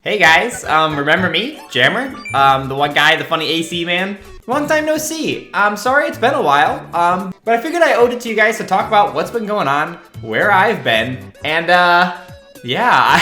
Hey guys, remember me, Jammer? The one guy, the funny AC man? Long time no see. I'm sorry it's been a while, but I figured I owed it to you guys to talk about what's been going on, where I've been, and yeah,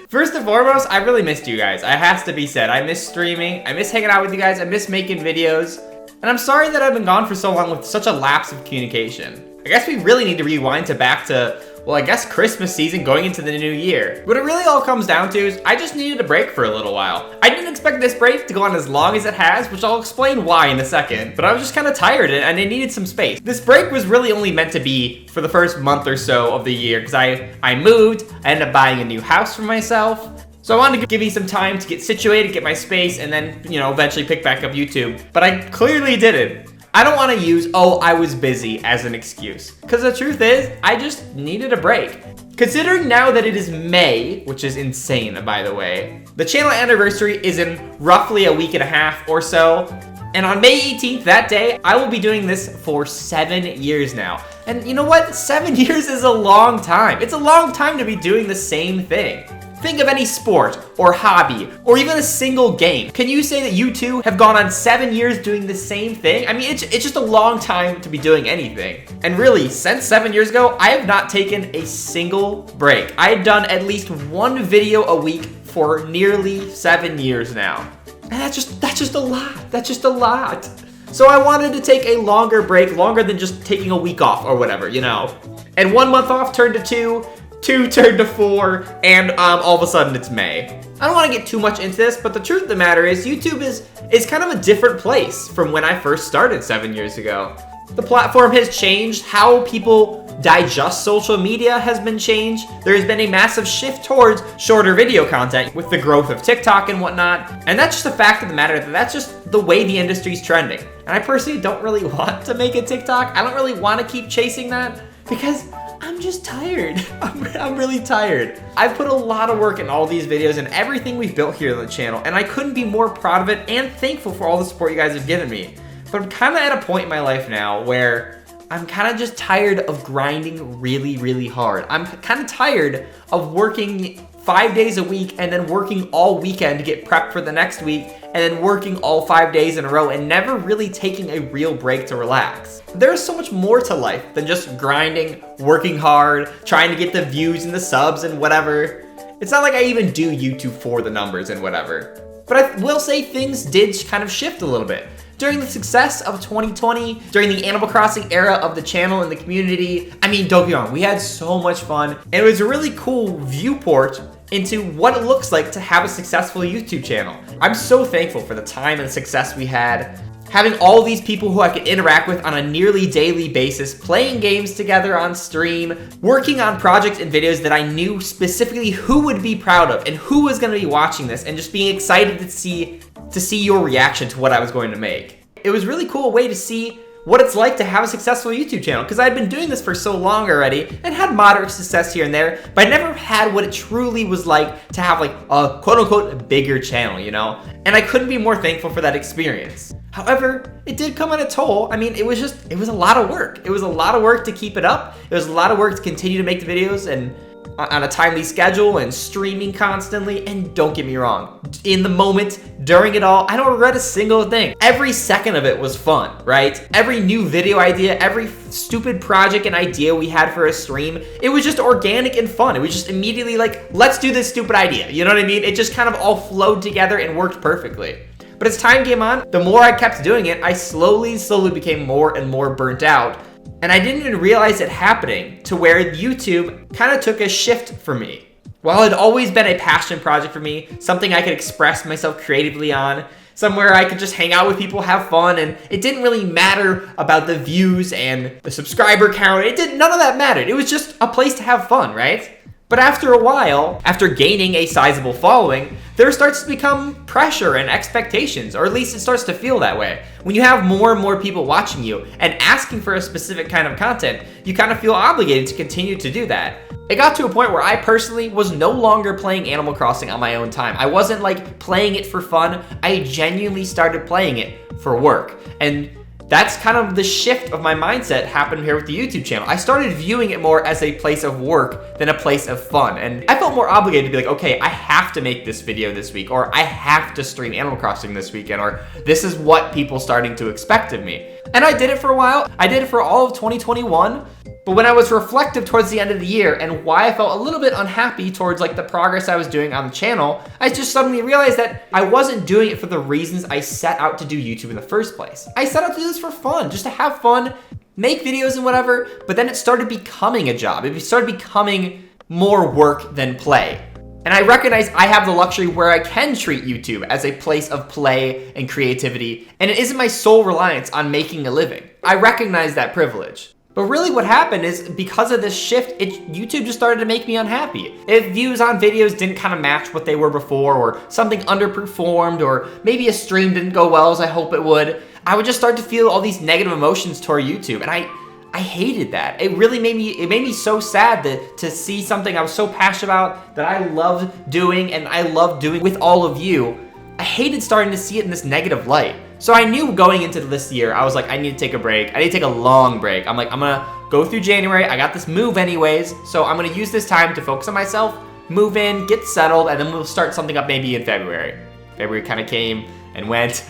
first and foremost, I really missed you guys. It has to be said. I miss streaming, I miss hanging out with you guys, I miss making videos, and I'm sorry that I've been gone for so long with such a lapse of communication. I guess we really need to rewind back to, well, I guess Christmas season going into the new year. What it really all comes down to is I just needed a break for a little while. I didn't expect this break to go on as long as it has, which I'll explain why in a second, but I was just kind of tired and I needed some space. This break was really only meant to be for the first month or so of the year because I moved, I ended up buying a new house for myself. So I wanted to give me some time to get situated, get my space, and then, you know, eventually pick back up YouTube. But I clearly didn't. I don't want to use, oh, I was busy as an excuse. Because the truth is, I just needed a break. Considering now that it is May, which is insane, by the way, the channel anniversary is in roughly a week and a half or so. And on May 18th, that day, I will be doing this for 7 years now. And you know what? 7 years is a long time. It's a long time to be doing the same thing. Think of any sport or hobby or even a single game. Can you say that you two have gone on 7 years doing the same thing? I mean, it's just a long time to be doing anything. And really, since 7 years ago, I have not taken a single break. I had done at least one video a week for nearly 7 years now. And that's just a lot. That's just a lot. So I wanted to take a longer break, longer than just taking a week off or whatever, you know. And 1 month off turned to 2. 2 turned to 4, and all of a sudden it's May. I don't want to get too much into this, but the truth of the matter is YouTube is kind of a different place from when I first started 7 years ago. The platform has changed. How people digest social media has been changed. There's been a massive shift towards shorter video content with the growth of TikTok and whatnot. And that's just the fact of the matter that that's just the way the industry's trending. And I personally don't really want to make a TikTok. I don't really want to keep chasing that because I'm just tired. I'm really tired. I've put a lot of work in all these videos and everything we've built here on the channel, and I couldn't be more proud of it and thankful for all the support you guys have given me. But I'm kind of at a point in my life now where I'm kind of just tired of grinding really, really hard. I'm kind of tired of working 5 days a week and then working all weekend to get prepped for the next week and then working all 5 days in a row and never really taking a real break to relax. There's so much more to life than just grinding, working hard, trying to get the views and the subs and whatever. It's not like I even do YouTube for the numbers and whatever. But I will say things did kind of shift a little bit. During the success of 2020, during the Animal Crossing era of the channel and the community, I mean, don't get me wrong, we had so much fun, and it was a really cool viewport into what it looks like to have a successful YouTube channel. I'm so thankful for the time and success we had, having all these people who I could interact with on a nearly daily basis, playing games together on stream, working on projects and videos that I knew specifically who would be proud of and who was gonna be watching this, and just being excited to see your reaction to what I was going to make. It was a really cool way to see what it's like to have a successful YouTube channel, because I'd been doing this for so long already and had moderate success here and there, but I never had what it truly was like to have like a quote-unquote bigger channel, you know? And I couldn't be more thankful for that experience. However, it did come at a toll. I mean, it was a lot of work. It was a lot of work to keep it up. It was a lot of work to continue to make the videos and on a timely schedule and streaming constantly. And don't get me wrong, in the moment, during it all, I don't regret a single thing. Every second of it was fun, right? Every new video idea, every stupid project and idea we had for a stream, it was just organic and fun. It was just immediately like, let's do this stupid idea. You know what I mean? It just kind of all flowed together and worked perfectly. But as time came on, the more I kept doing it, I slowly became more and more burnt out. And I didn't even realize it happening to where YouTube kind of took a shift for me. While it had always been a passion project for me, something I could express myself creatively on, somewhere I could just hang out with people, have fun, and it didn't really matter about the views and the subscriber count. None of that mattered. It was just a place to have fun, right? But after a while, after gaining a sizable following, there starts to become pressure and expectations, or at least it starts to feel that way. When you have more and more people watching you and asking for a specific kind of content, you kind of feel obligated to continue to do that. It got to a point where I personally was no longer playing Animal Crossing on my own time. I wasn't like playing it for fun. I genuinely started playing it for work. And that's kind of the shift of my mindset happened here with the YouTube channel. I started viewing it more as a place of work than a place of fun. And I felt more obligated to be like, okay, I have to make this video this week, or I have to stream Animal Crossing this weekend, or this is what people starting to expect of me. And I did it for a while. I did it for all of 2021. But when I was reflective towards the end of the year and why I felt a little bit unhappy towards like the progress I was doing on the channel, I just suddenly realized that I wasn't doing it for the reasons I set out to do YouTube in the first place. I set out to do this for fun, just to have fun, make videos and whatever, but then it started becoming a job. It started becoming more work than play. And I recognize I have the luxury where I can treat YouTube as a place of play and creativity, and it isn't my sole reliance on making a living. I recognize that privilege. But really what happened is because of this shift, YouTube just started to make me unhappy. If views on videos didn't kind of match what they were before, or something underperformed, or maybe a stream didn't go well as I hope it would, I would just start to feel all these negative emotions toward YouTube. And I hated that. It really made me so sad to see something I was so passionate about, that I loved doing and I loved doing with all of you. I hated starting to see it in this negative light. So I knew going into this year, I was like, I need to take a break. I need to take a long break. I'm like, I'm gonna go through January. I got this move anyways, so I'm gonna use this time to focus on myself, move in, get settled, and then we'll start something up maybe in February. February kind of came and went,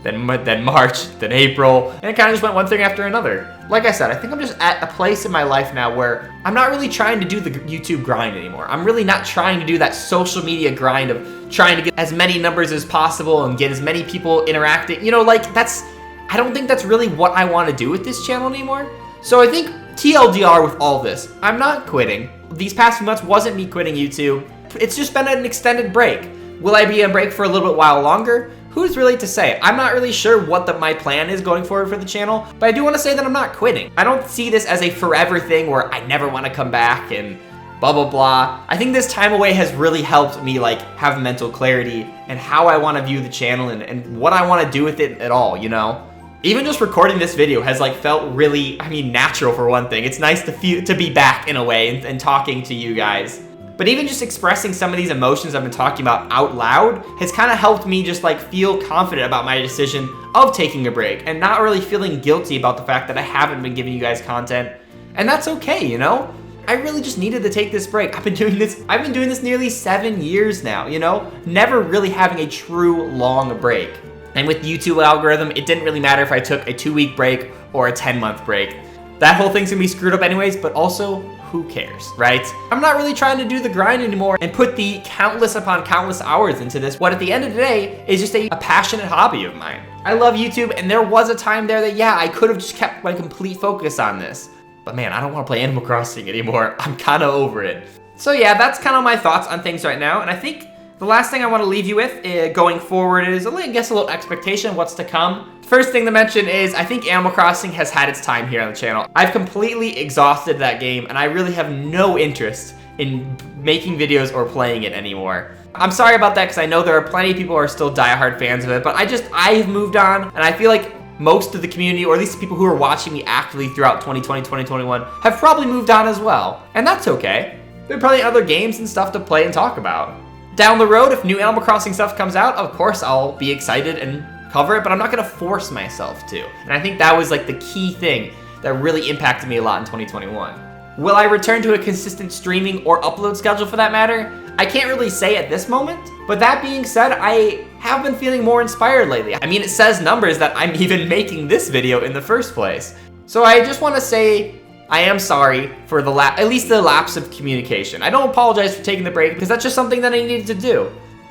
then March, then April, and it kind of just went one thing after another. Like I said, I think I'm just at a place in my life now where I'm not really trying to do the YouTube grind anymore. I'm really not trying to do that social media grind of trying to get as many numbers as possible and get as many people interacting. You know, like I don't think that's really what I want to do with this channel anymore. So I think TLDR with all this, I'm not quitting. These past few months wasn't me quitting YouTube. It's just been an extended break. Will I be on break for a little bit while longer? Who's really to say? I'm not really sure what my plan is going forward for the channel, but I do want to say that I'm not quitting. I don't see this as a forever thing where I never want to come back and blah, blah, blah. I think this time away has really helped me like have mental clarity and how I want to view the channel and what I want to do with it at all, you know? Even just recording this video has like felt really, natural for one thing. It's nice to be back in a way and talking to you guys. But even just expressing some of these emotions I've been talking about out loud has kind of helped me just like feel confident about my decision of taking a break and not really feeling guilty about the fact that I haven't been giving you guys content. And that's okay, you know? I really just needed to take this break. I've been doing this nearly 7 years now, you know? Never really having a true long break. And with the YouTube algorithm, it didn't really matter if I took a 2-week break or a 10-month break. That whole thing's gonna be screwed up anyways, but also, who cares, right? I'm not really trying to do the grind anymore and put the countless upon countless hours into this. What at the end of the day is just a passionate hobby of mine. I love YouTube, and there was a time there that, yeah, I could have just kept my complete focus on this. But man, I don't want to play Animal Crossing anymore. I'm kind of over it. So yeah, that's kind of my thoughts on things right now. And I think the last thing I want to leave you with going forward is, I guess, a little expectation of what's to come. First thing to mention is I think Animal Crossing has had its time here on the channel. I've completely exhausted that game, and I really have no interest in making videos or playing it anymore. I'm sorry about that, because I know there are plenty of people who are still diehard fans of it, but I've moved on, and I feel like most of the community, or at least the people who are watching me actively throughout 2020, 2021, have probably moved on as well. And that's okay. There are probably other games and stuff to play and talk about. Down the road, if new Animal Crossing stuff comes out, of course I'll be excited and cover it, but I'm not gonna force myself to. And I think that was like the key thing that really impacted me a lot in 2021. Will I return to a consistent streaming or upload schedule for that matter? I can't really say at this moment, but that being said, I have been feeling more inspired lately. I mean, it says numbers that I'm even making this video in the first place. So I just wanna say, I am sorry for at least the lapse of communication. I don't apologize for taking the break, because that's just something that I needed to do.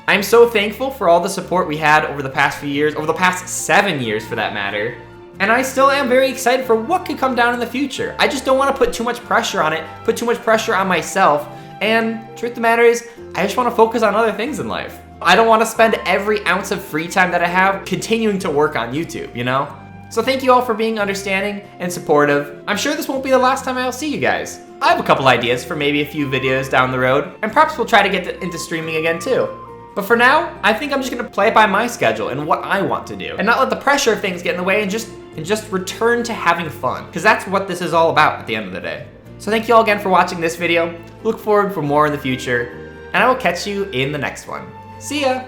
I'm so thankful for all the support we had over the past few years, over the past 7 years for that matter. And I still am very excited for what could come down in the future. I just don't want to put too much pressure on it, put too much pressure on myself. And truth of the matter is, I just want to focus on other things in life. I don't want to spend every ounce of free time that I have continuing to work on YouTube, you know? So thank you all for being understanding and supportive. I'm sure this won't be the last time I'll see you guys. I have a couple ideas for maybe a few videos down the road, and perhaps we'll try to get into streaming again too. But for now, I think I'm just gonna play it by my schedule and what I want to do, and not let the pressure of things get in the way, and just return to having fun, because that's what this is all about at the end of the day. So thank you all again for watching this video. Look forward for more in the future, and I will catch you in the next one. See ya!